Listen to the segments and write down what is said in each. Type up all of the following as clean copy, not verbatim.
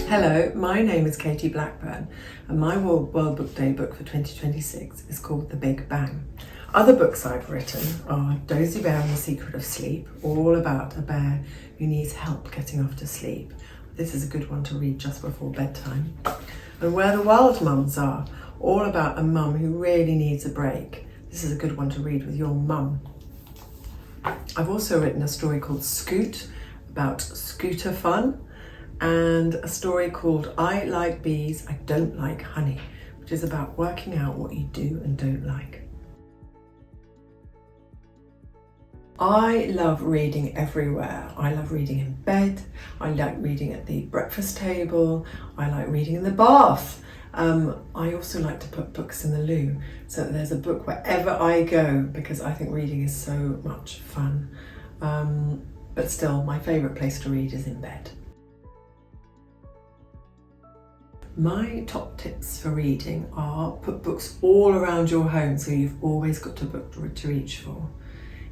Hello, my name is Katie Blackburn and my World Book Day book for 2026 is called The Big Bang. Other books I've written are Dozy Bear and the Secret of Sleep, all about a bear who needs help getting off to sleep. This is a good one to read just before bedtime. And Where the Wild Mums Are, all about a mum who really needs a break. This is a good one to read with your mum. I've also written a story called Scoot, about scooter fun, and a story called I Like Bees, I Don't Like Honey, which is about working out what you do and don't like. I love reading everywhere. I love reading in bed, I like reading at the breakfast table, I like reading in the bath. I also like to put books in the loo, so that there's a book wherever I go, because I think reading is so much fun. But still, my favourite place to read is in bed. My top tips for reading are put books all around your home so you've always got a book to reach for.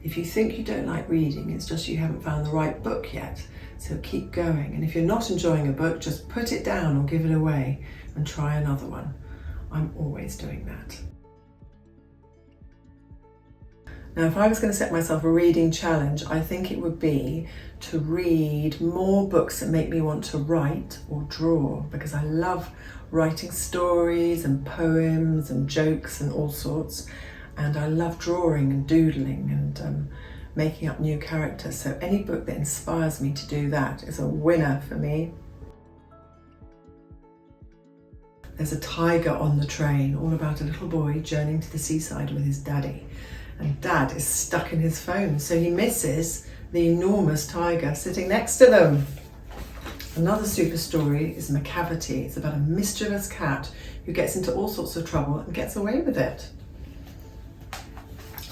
If you think you don't like reading, it's just you haven't found the right book yet, so keep going. And if you're not enjoying a book, just put it down or give it away and try another one. I'm always doing that. Now, if I was going to set myself a reading challenge, I think it would be to read more books that make me want to write or draw, because I love writing stories and poems and jokes and all sorts. And I love drawing and doodling and making up new characters. So any book that inspires me to do that is a winner for me. There's a tiger on the train, all about a little boy journeying to the seaside with his daddy. And Dad is stuck in his phone, so he misses the enormous tiger sitting next to them. Another super story is Macavity. It's about a mischievous cat who gets into all sorts of trouble and gets away with it.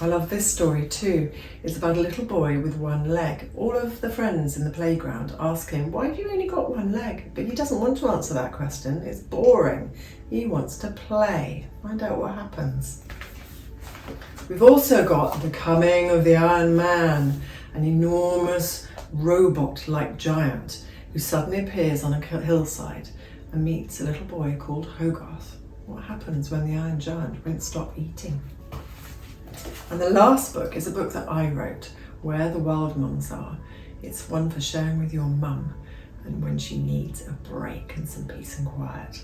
I love this story too. It's about a little boy with one leg. All of the friends in the playground ask him, why have you only got one leg? But he doesn't want to answer that question. It's boring. He wants to play. Find out what happens. We've also got The Coming of the Iron Man, an enormous robot-like giant who suddenly appears on a hillside and meets a little boy called Hogarth. What happens when the Iron Giant won't stop eating? And the last book is a book that I wrote, Where the Wild Mums Are. It's one for sharing with your mum and when she needs a break and some peace and quiet.